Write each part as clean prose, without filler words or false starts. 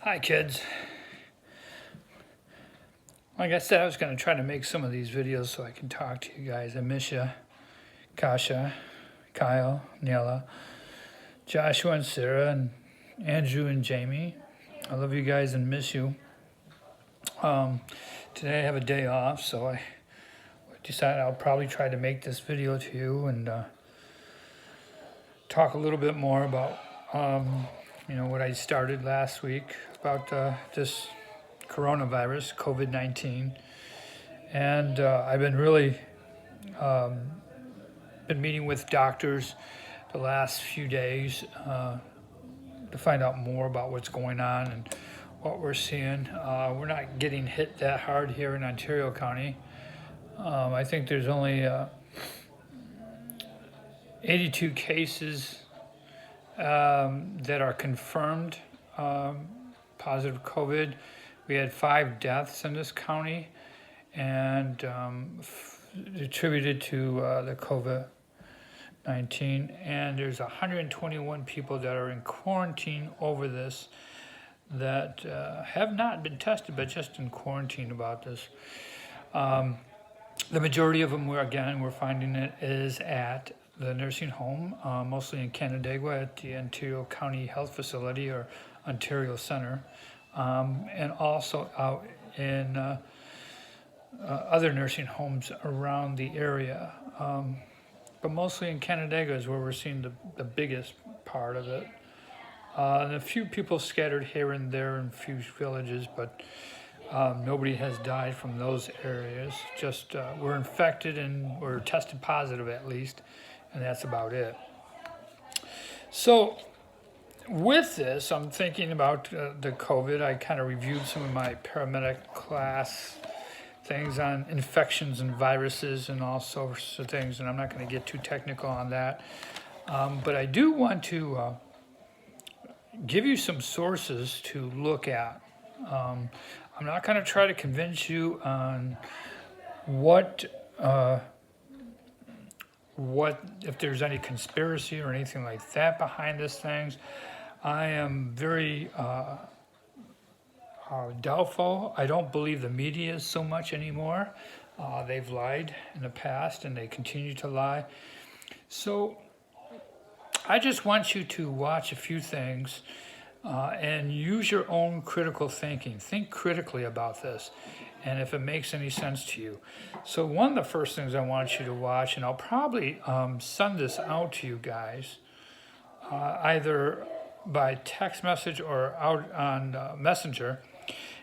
Hi, kids. Like I said, I was going to try to make some of these videos so I can talk to you guys. I miss you. Kasha, Kyle, Nella, Joshua and Sarah, and Andrew and Jamie. I love you guys and miss you. Today I have a day off, so I decided I'll probably try to make this video to you and talk a little bit more about, what I started last week about this coronavirus, COVID-19. And I've been really been meeting with doctors the last few days to find out more about what's going on and what we're seeing. We're not getting hit that hard here in Ontario County. I think there's only 82 cases that are confirmed positive COVID. We had 5 deaths in this county, and attributed to the COVID-19. And there's 121 people that are in quarantine over this that have not been tested, but just in quarantine about this. The majority of them, we're finding it is at the nursing home, mostly in Canandaigua at the Ontario County Health Facility or Ontario Center, and also out in other nursing homes around the area. But mostly in Canandaigua is where we're seeing the biggest part of it. And a few people scattered here and there in a few villages, but nobody has died from those areas. Just we're infected and we're tested positive at least, and that's about it. So with this, I'm thinking about the COVID. I kind of reviewed some of my paramedic class things on infections and viruses and all sorts of things, and I'm not going to get too technical on that. But I do want to give you some sources to look at. I'm not going to try to convince you on what if there's any conspiracy or anything like that behind these things. I am very doubtful. I don't believe the media so much anymore. They've lied in the past and they continue to lie. So I just want you to watch a few things and use your own critical thinking. Think critically about this and if it makes any sense to you. So one of the first things I want you to watch, and I'll probably send this out to you guys, either by text message or out on Messenger.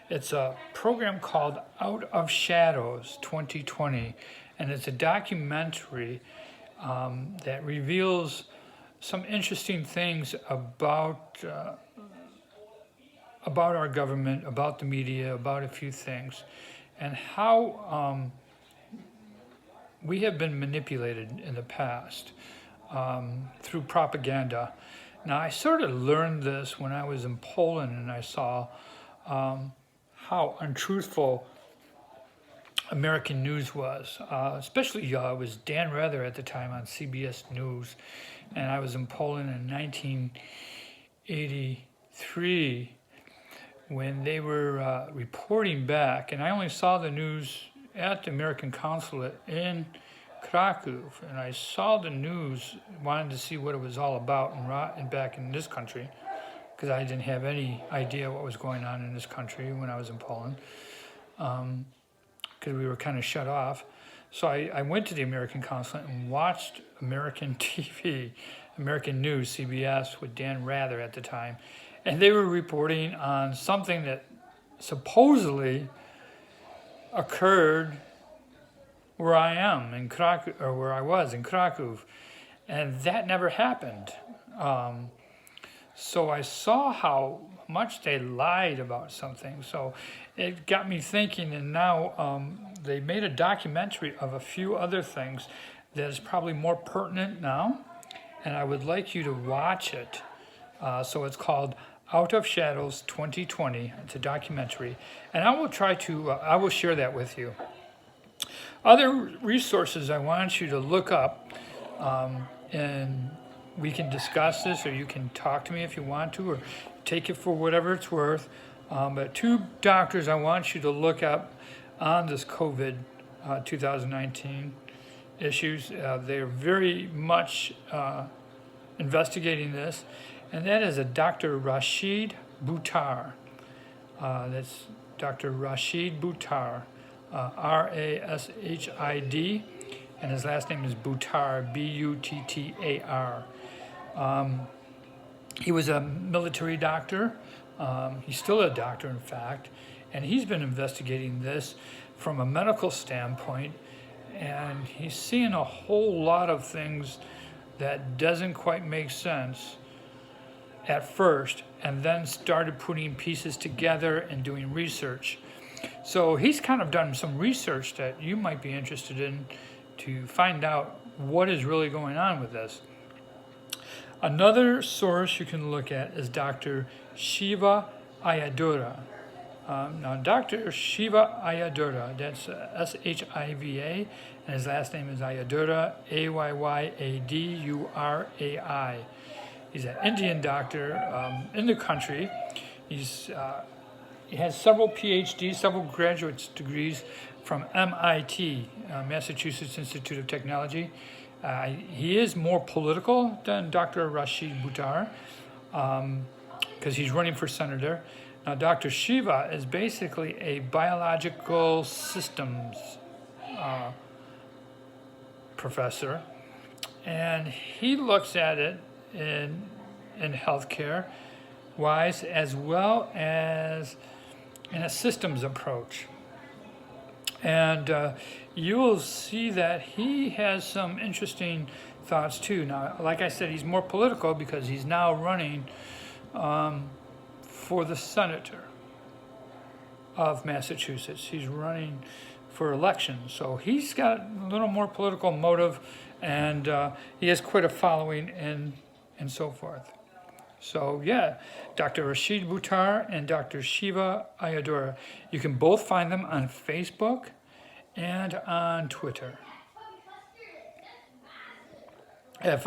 It's a program called Out of Shadows 2020, and it's a documentary that reveals some interesting things about our government, about the media, about a few things, and how we have been manipulated in the past through propaganda. Now, I sort of learned this when I was in Poland and I saw how untruthful American news was. Especially, it was Dan Rather at the time on CBS News, and I was in Poland in 1983 when they were reporting back, and I only saw the news at the American consulate in Krakow, and I saw the news, wanted to see what it was all about and back in this country, because I didn't have any idea what was going on in this country when I was in Poland, because we were kind of shut off. So I went to the American consulate and watched American TV, American News, CBS, with Dan Rather at the time, and they were reporting on something that supposedly occurred where I am in Krakow, or where I was in Krakow, and that never happened. So I saw how much they lied about something. So it got me thinking, and now they made a documentary of a few other things that is probably more pertinent now, and I would like you to watch it. So it's called Out of Shadows 2020. It's a documentary, and I will share that with you. Other resources I want you to look up, and we can discuss this, or you can talk to me if you want to, or take it for whatever it's worth. But two doctors I want you to look up on this COVID 2019 issues. They're very much investigating this, and that is a Dr. Rashid Buttar. That's Dr. Rashid Buttar, Rashid, and his last name is Buttar, Buttar. He was a military doctor. He's still a doctor, in fact, and he's been investigating this from a medical standpoint, and he's seeing a whole lot of things that doesn't quite make sense at first, and then started putting pieces together and doing research. So he's kind of done some research that you might be interested in to find out what is really going on with this. Another source you can look at is Dr. Shiva Ayyadurai. Now, Dr. Shiva Ayyadurai, that's Shiva, and his last name is Ayyadurai, Ayyadurrai. He's an Indian doctor in the country. He has several PhDs, several graduate degrees from MIT, Massachusetts Institute of Technology. He is more political than Dr. Rashid Buttar because he's running for senator. Now, Dr. Shiva is basically a biological systems professor, and he looks at it in healthcare wise as well as in a systems approach. And you'll see that he has some interesting thoughts too. Now, like I said, he's more political because he's now running for the senator of Massachusetts. He's running for election. So he's got a little more political motive, and he has quite a following and so forth. So yeah, Dr. Rashid Buttar and Dr. Shiva Ayyadurai. You can both find them on Facebook and on Twitter. If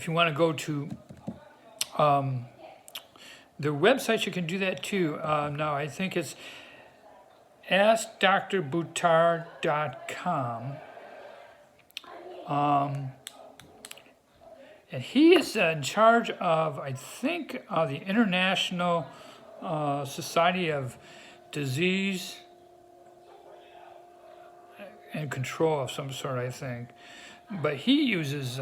you want to go to their websites, you can do that too. Now I think it's AskDrButtar.com. And he is in charge of, I think, the International Society of Disease and Control of some sort, I think. But he uses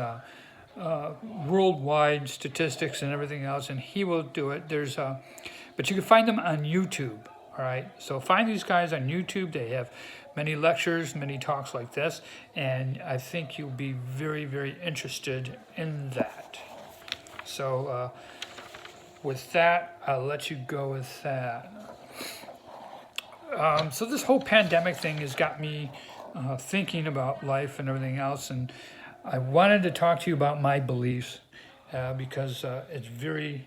worldwide statistics and everything else, and he will do it. But you can find them on YouTube, all right? So find these guys on YouTube. They have many lectures, many talks like this, and I think you'll be very, very interested in that. So with that, I'll let you go with that. So this whole pandemic thing has got me thinking about life and everything else, and I wanted to talk to you about my beliefs because it's very,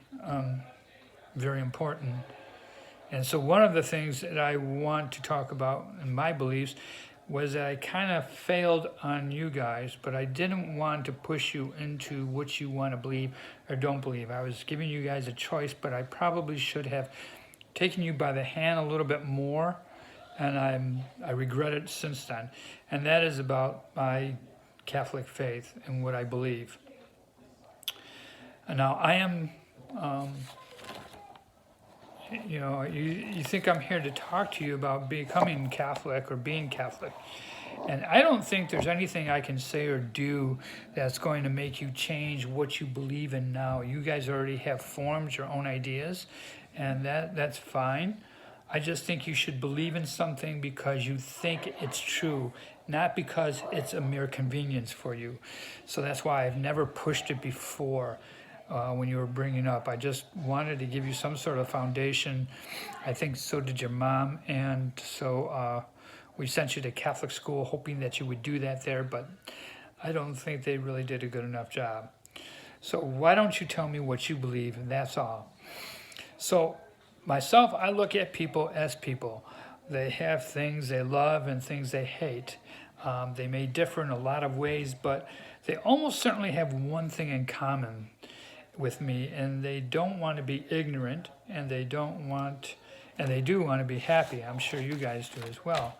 very important. And so one of the things that I want to talk about in my beliefs was that I kind of failed on you guys, but I didn't want to push you into what you want to believe or don't believe. I was giving you guys a choice, but I probably should have taken you by the hand a little bit more, and I regret it since then. And that is about my Catholic faith and what I believe. And now I am... you think I'm here to talk to you about becoming Catholic or being Catholic. And I don't think there's anything I can say or do that's going to make you change what you believe in now. You guys already have formed your own ideas, and that's fine. I just think you should believe in something because you think it's true, not because it's a mere convenience for you. So that's why I've never pushed it before. When you were bringing up, I just wanted to give you some sort of foundation. I think so did your mom, and so we sent you to Catholic school hoping that you would do that there, but I don't think they really did a good enough job. So why don't you tell me what you believe, and that's all. So myself, I look at people as people. They have things they love and things they hate. They may differ in a lot of ways, but they almost certainly have one thing in common with me, and they don't want to be ignorant, and they don't want and they do want to be happy. I'm sure you guys do as well.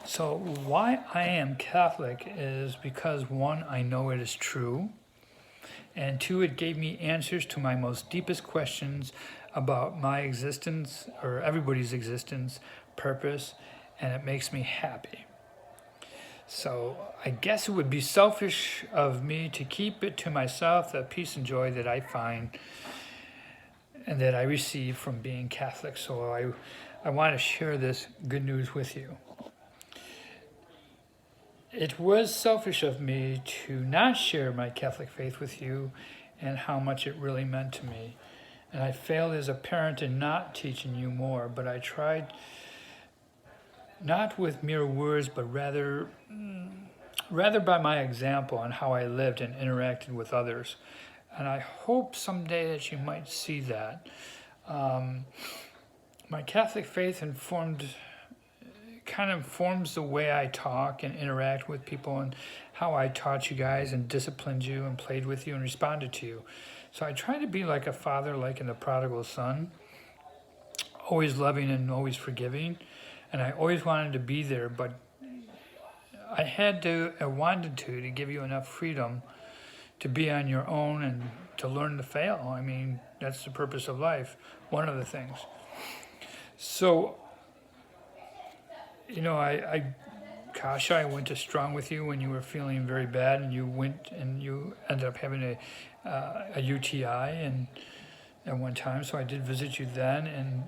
So why I am Catholic is because, one, I know it is true, and two, it gave me answers to my most deepest questions about my existence, or everybody's existence, purpose, and it makes me happy. So I guess it would be selfish of me to keep it to myself, the peace and joy that I find and that I receive from being Catholic. So I want to share this good news with you. It was selfish of me to not share my Catholic faith with you and how much it really meant to me. And I failed as a parent in not teaching you more, but I tried not with mere words, but rather by my example and how I lived and interacted with others. And I hope someday that you might see that. My Catholic faith kind of informs the way I talk and interact with people, and how I taught you guys and disciplined you and played with you and responded to you. So I try to be like a father, like in the prodigal son, always loving and always forgiving. And I always wanted to be there, but I wanted to give you enough freedom to be on your own and to learn to fail. I mean, that's the purpose of life, one of the things. So, Kasha, I went to Strong with you when you were feeling very bad, and you went and you ended up having a UTI at one time. So I did visit you then,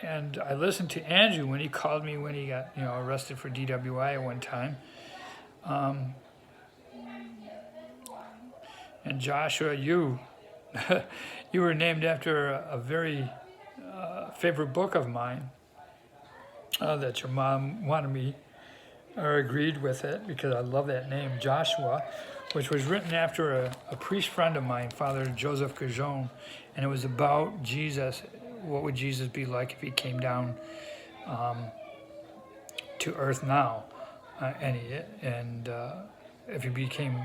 and I listened to Andrew when he called me when he got arrested for DWI at one time. And Joshua, you were named after a very favorite book of mine that your mom wanted me or agreed with it, because I love that name, Joshua, which was written after a priest friend of mine, Father Joseph Gajon, and it was about Jesus. What would Jesus be like if he came down to earth now, and if he became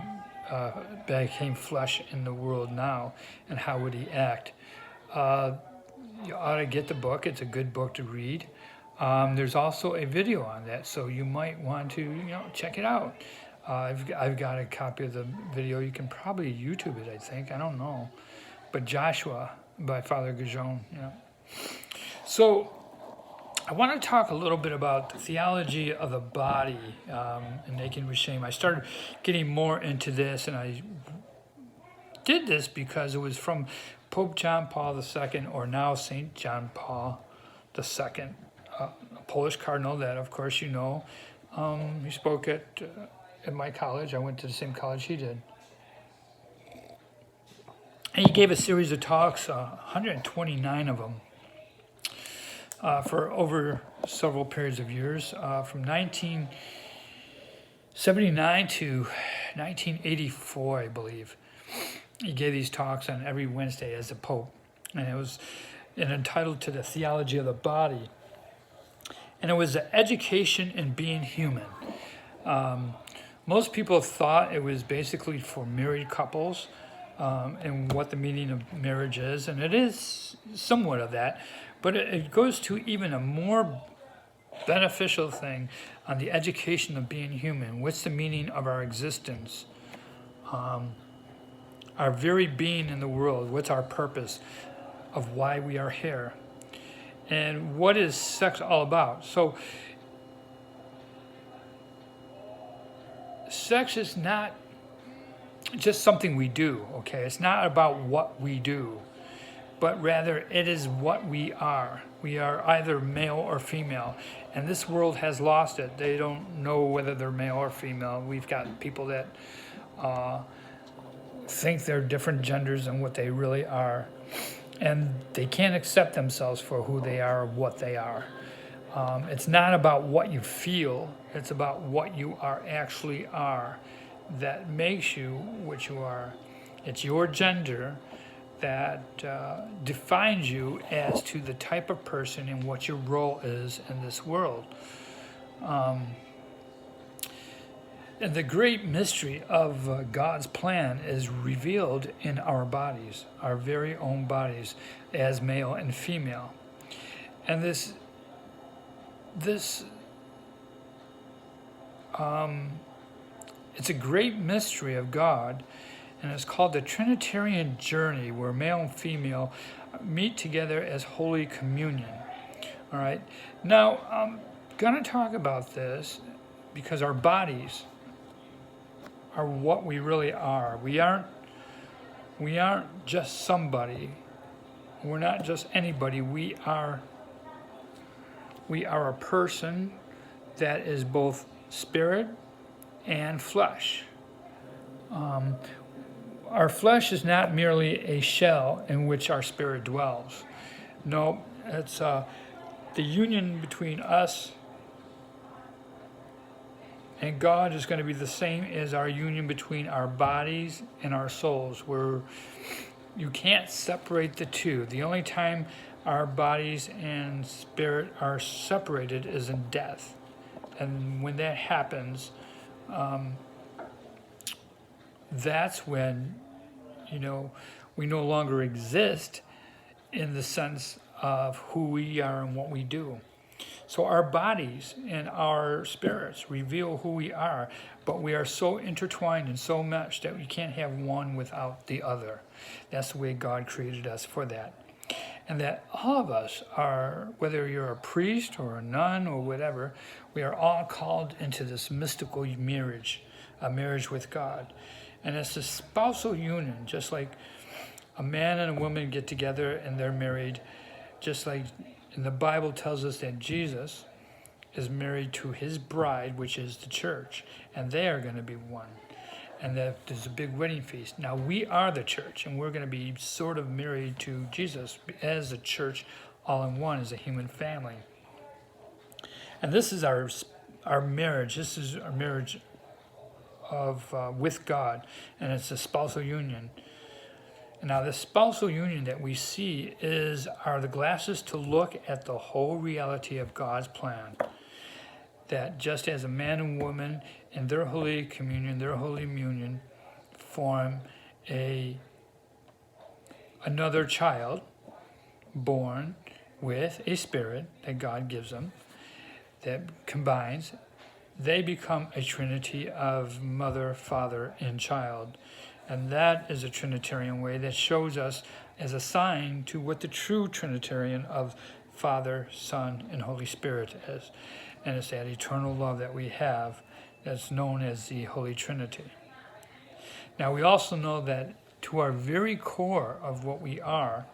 flesh in the world now, and how would he act? You ought to get the book. It's a good book to read. There's also a video on that, so you might want to check it out. I've got a copy of the video. You can probably YouTube it, I think. I don't know, but Joshua by Father Gajon. So I want to talk a little bit about the theology of the body and naked with shame. I started getting more into this, and I did this because it was from Pope John Paul II, or now St. John Paul II, a Polish cardinal that, of course, you know. He spoke at my college. I went to the same college he did. And he gave a series of talks, 129 of them, for over several periods of years, from 1979 to 1984, I believe. He gave these talks on every Wednesday as a pope, and it was entitled to the theology of the body. And it was the education in being human. Most people thought it was basically for married couples, and what the meaning of marriage is, and it is somewhat of that, but it goes to even a more beneficial thing on the education of being human. What's the meaning of our existence? Our very being in the world. What's our purpose of why we are here? And what is sex all about? So, sex is not just something we do, okay? It's not about what we do, but rather it is what we are. We are either male or female, and this world has lost it. They don't know whether they're male or female. We've got people that think they're different genders than what they really are, and they can't accept themselves for who they are or what they are. It's not about what you feel, it's about what you actually are that makes you what you are. It's your gender that defines you as to the type of person and what your role is in this world. And the great mystery of God's plan is revealed in our bodies, our very own bodies, as male and female. And this it's a great mystery of God, and it's called the Trinitarian journey, where male and female meet together as Holy Communion. All right. Now, I'm going to talk about this because our bodies are what we really are. We aren't just somebody. We're not just anybody. We are a person that is both spirit and flesh. Our flesh is not merely a shell in which our spirit dwells. No, it's the union between us and God is going to be the same as our union between our bodies and our souls, where you can't separate the two. The only time our bodies and spirit are separated is in death. And when that happens, that's when, we no longer exist in the sense of who we are and what we do. So our bodies and our spirits reveal who we are, but we are so intertwined and so meshed that we can't have one without the other. That's the way God created us for that. And that all of us are, whether you're a priest or a nun or whatever, we are all called into this mystical marriage, a marriage with God. And it's a spousal union, just like a man and a woman get together and they're married, just like in the Bible tells us that Jesus is married to his bride, which is the church, and they are going to be one. And that there's a big wedding feast. Now we are the church, and we're going to be sort of married to Jesus as a church, all in one, as a human family. And this is our marriage. This is our marriage of with God, and it's a spousal union. Now, the spousal union that we see are the glasses to look at the whole reality of God's plan. That just as a man and woman in their holy communion, their holy union, form another child born with a spirit that God gives them, that combines, they become a trinity of mother, father, and child. And that is a Trinitarian way that shows us as a sign to what the true Trinitarian of Father, Son, and Holy Spirit is. And it's that eternal love that we have that's known as the Holy Trinity. Now, we also know that to our very core of what we are,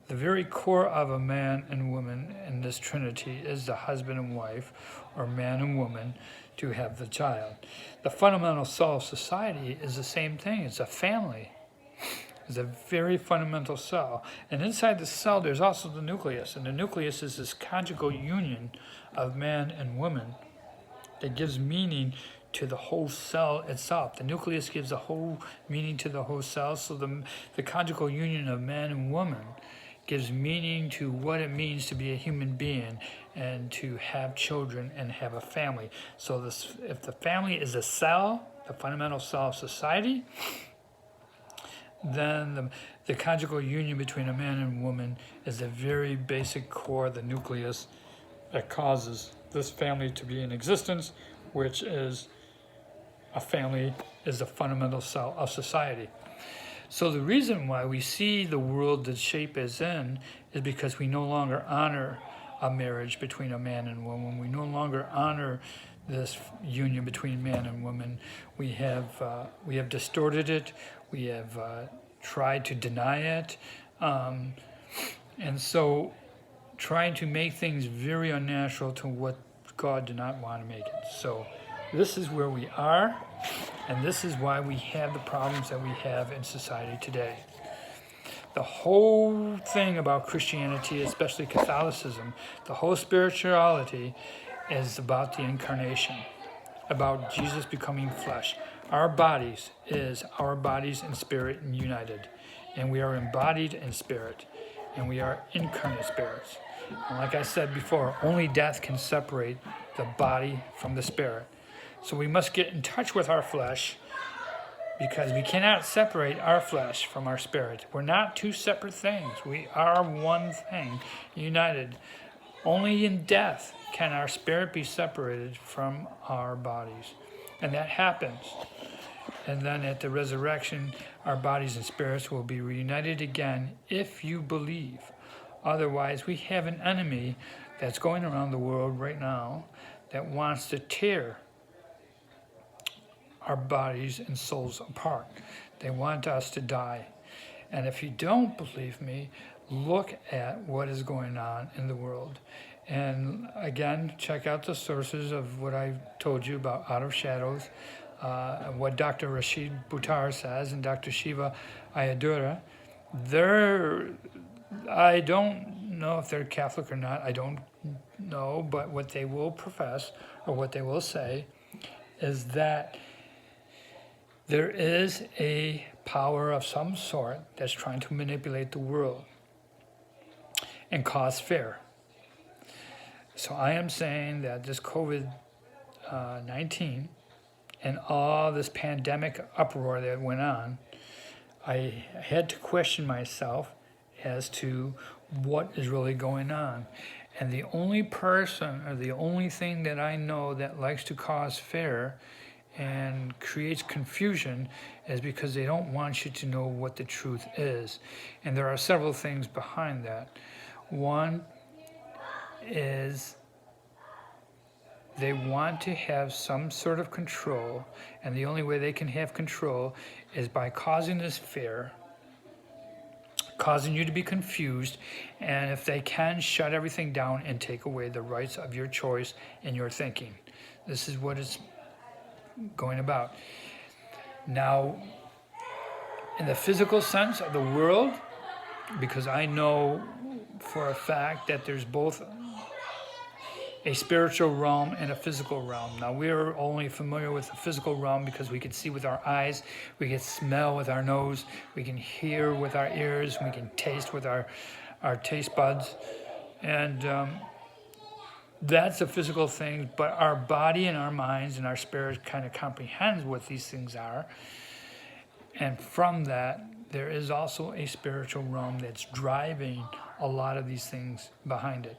the very core of a man and woman in this Trinity is the husband and wife, or man and woman, to have the child. The fundamental cell of society is the same thing. It's a family. It's a very fundamental cell. And inside the cell, there's also the nucleus. And the nucleus is this conjugal union of man and woman that gives meaning to the whole cell itself. The nucleus gives a whole meaning to the whole cell. So the conjugal union of man and woman gives meaning to what it means to be a human being and to have children and have a family. So if the family is a cell, the fundamental cell of society, then the conjugal union between a man and woman is the very basic core, the nucleus that causes this family to be in existence, which is a family is the fundamental cell of society. So the reason why we see the world the shape is in is because we no longer honor a marriage between a man and woman. We no longer honor this union between man and woman. We have distorted it. We have tried to deny it. And so trying to make things very unnatural to what God did not want to make it. So this is where we are, and this is why we have the problems that we have in society today. The whole thing about Christianity, especially Catholicism, the whole spirituality is about the incarnation, about Jesus becoming flesh. Our bodies and spirit united, and we are embodied in spirit, and we are incarnate spirits. And like I said before, only death can separate the body from the spirit. So we must get in touch with our flesh, because we cannot separate our flesh from our spirit. We're not two separate things. We are one thing, united. Only in death can our spirit be separated from our bodies. And that happens. And then at the resurrection, our bodies and spirits will be reunited again if you believe. Otherwise, we have an enemy that's going around the world right now that wants to tear our bodies and souls apart. They want us to die. And if you don't believe me, look at what is going on in the world. And again, check out the sources of what I told you about Out of Shadows, what Dr. Rashid Buttar says, and Dr. Shiva Ayyadurai. I don't know if they're Catholic or not, I don't know, but what they will profess, or what they will say, is that there is a power of some sort that's trying to manipulate the world and cause fear. So I am saying that this COVID-19 and all this pandemic uproar that went on, I had to question myself as to what is really going on. And the only person, or the only thing that I know that likes to cause fear and creates confusion is because they don't want you to know what the truth is. And there are several things behind that. One is they want to have some sort of control, and the only way they can have control is by causing this fear, causing you to be confused, and if they can, shut everything down and take away the rights of your choice and your thinking. This is what it's going about. Now, in the physical sense of the world, because I know for a fact that there's both a spiritual realm and a physical realm. Now, we're only familiar with the physical realm because we can see with our eyes, we can smell with our nose, we can hear with our ears, we can taste with our taste buds. And that's a physical thing, but our body and our minds and our spirit kind of comprehends what these things are. And from that, there is also a spiritual realm that's driving a lot of these things behind it.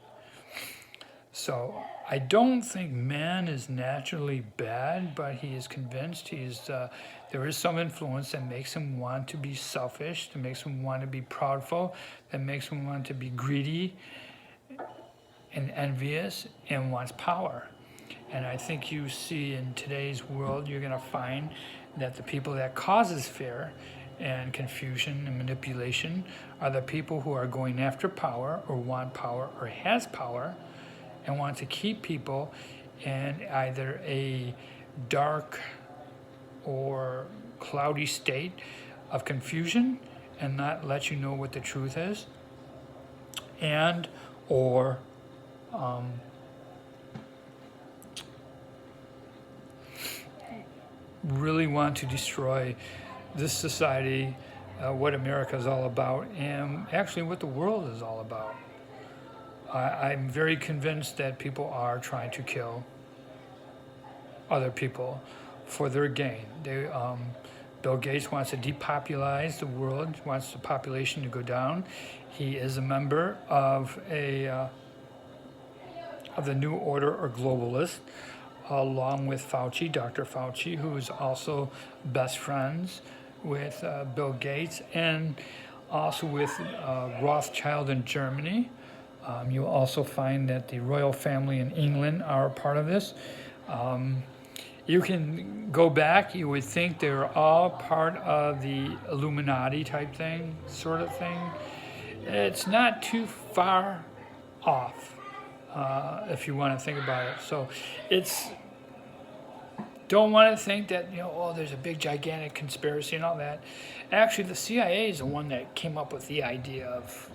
So I don't think man is naturally bad, but he is convinced there is some influence that makes him want to be selfish, that makes him want to be proudful, that makes him want to be greedy and envious and wants power. And I think you see in today's world, you're going to find that the people that causes fear and confusion and manipulation are the people who are going after power or want power or has power and want to keep people in either a dark or cloudy state of confusion and not let you know what the truth is, and or really want to destroy this society, what America is all about, and actually what the world is all about. I'm very convinced that people are trying to kill other people for their gain. Bill Gates wants to depopulize the world, wants the population to go down. He is a member of the New Order or Globalist, along with Fauci, Dr. Fauci, who is also best friends with Bill Gates and also with Rothschild in Germany. You'll also find that the royal family in England are a part of this. You can go back, you would think they're all part of the Illuminati type thing, sort of thing. It's not too far off, if you want to think about it. So don't want to think that, there's a big gigantic conspiracy and all that. Actually, the CIA is the one that came up with the idea of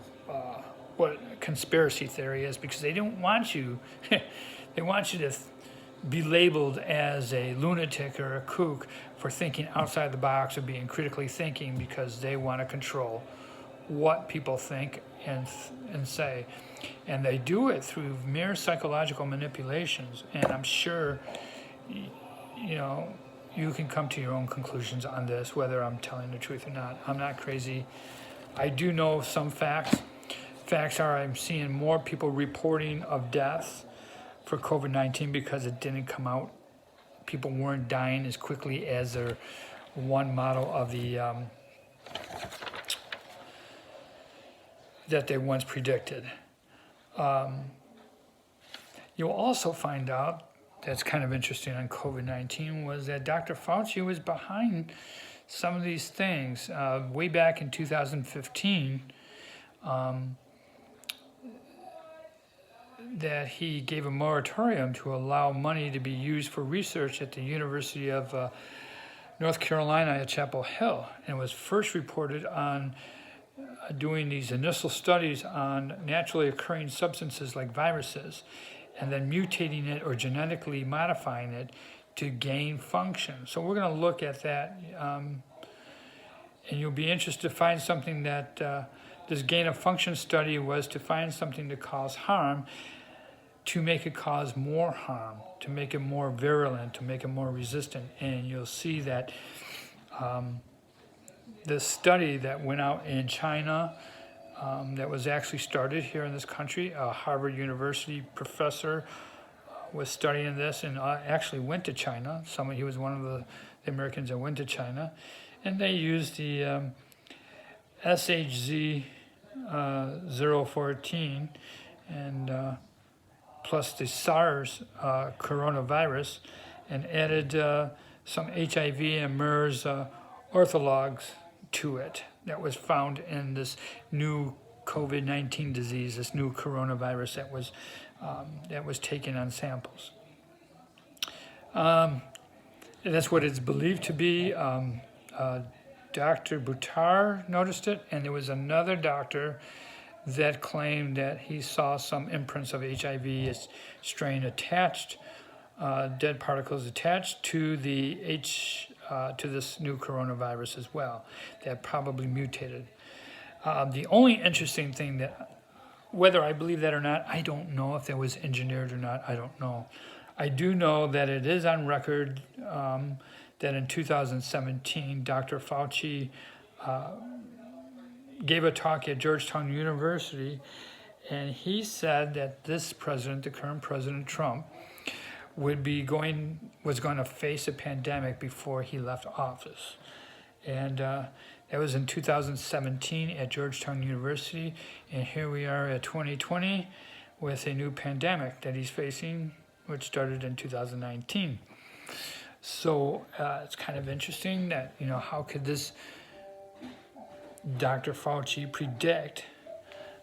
what a conspiracy theory is, because they don't want you, they want you to be labeled as a lunatic or a kook for thinking outside the box or being critically thinking, because they want to control what people think and say. And they do it through mere psychological manipulations. And I'm sure, you can come to your own conclusions on this, whether I'm telling the truth or not. I'm not crazy. I do know some facts. Facts are I'm seeing more people reporting of deaths for COVID-19 because it didn't come out. People weren't dying as quickly as their one model of the that they once predicted. You'll also find out, that's kind of interesting on COVID-19, was that Dr. Fauci was behind some of these things. Way back in 2015, that he gave a moratorium to allow money to be used for research at the University of North Carolina at Chapel Hill, and was first reported on doing these initial studies on naturally occurring substances like viruses, and then mutating it or genetically modifying it to gain function. So we're going to look at that, and you'll be interested to find something that this gain of function study was to find something to cause harm, to make it cause more harm, to make it more virulent, to make it more resistant. And you'll see that the study that went out in China, that was actually started here in this country, a Harvard University professor was studying this and actually went to China. He was one of the Americans that went to China, and they used the SHZ 014 and plus the SARS coronavirus, and added some HIV and MERS orthologs to it that was found in this new COVID-19 disease, this new coronavirus that was taken on samples. That's what it's believed to be. Dr. Buttar noticed it, and there was another doctor that claimed that he saw some imprints of HIV strain attached, dead particles attached to to this new coronavirus as well, that probably mutated. The only interesting thing that, whether I believe that or not, I don't know if that was engineered or not, I don't know. I do know that it is on record that in 2017, Dr. Fauci gave a talk at Georgetown University, and he said that this president, the current President Trump, was going to face a pandemic before he left office. And that was in 2017 at Georgetown University, and here we are at 2020 with a new pandemic that he's facing, which started in 2019. So it's kind of interesting that, how could this Dr. Fauci predict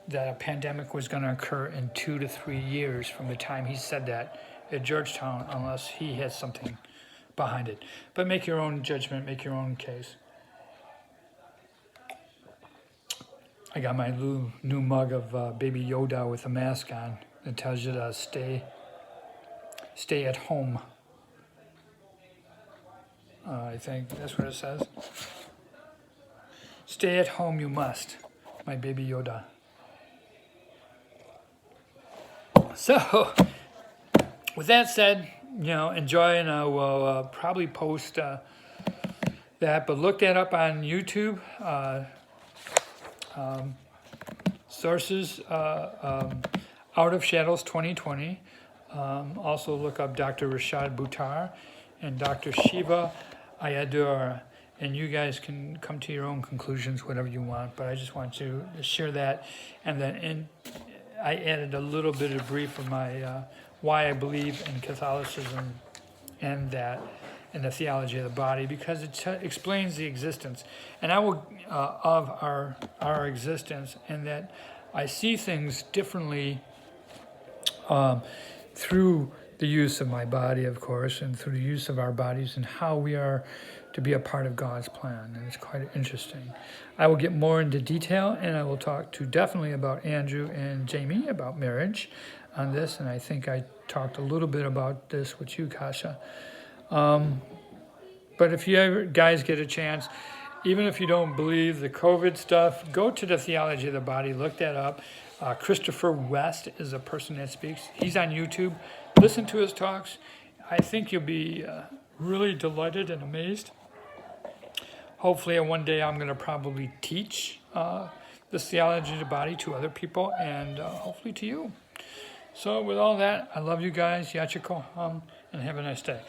that a pandemic was going to occur in 2 to 3 years from the time he said that at Georgetown, unless he has something behind it. But make your own judgment, make your own case. I got my new mug of Baby Yoda with a mask on that tells you to stay at home. I think that's what it says. Stay at home you must, my Baby Yoda. So, with that said, enjoy, and I will probably post that, but look that up on YouTube. Sources, Out of Shadows 2020. Also look up Dr. Rashad Buttar and Dr. Shiva Ayyadurai, and you guys can come to your own conclusions, whatever you want, but I just want to share that. And then I added a little bit of brief of my why I believe in Catholicism and the theology of the body, because it explains the existence, and I will of our existence, and that I see things differently through the use of my body, of course, and through the use of our bodies and how we are to be a part of God's plan, and it's quite interesting. I will get more into detail, and I will talk definitely about Andrew and Jamie about marriage on this, and I think I talked a little bit about this with you, Kasha. But if you ever guys get a chance, even if you don't believe the COVID stuff, go to the Theology of the Body, look that up. Christopher West is a person that speaks. He's on YouTube. Listen to his talks. I think you'll be really delighted and amazed. Hopefully one day I'm going to probably teach the theology of the body to other people and hopefully to you. So with all that, I love you guys, Yachiko, and have a nice day.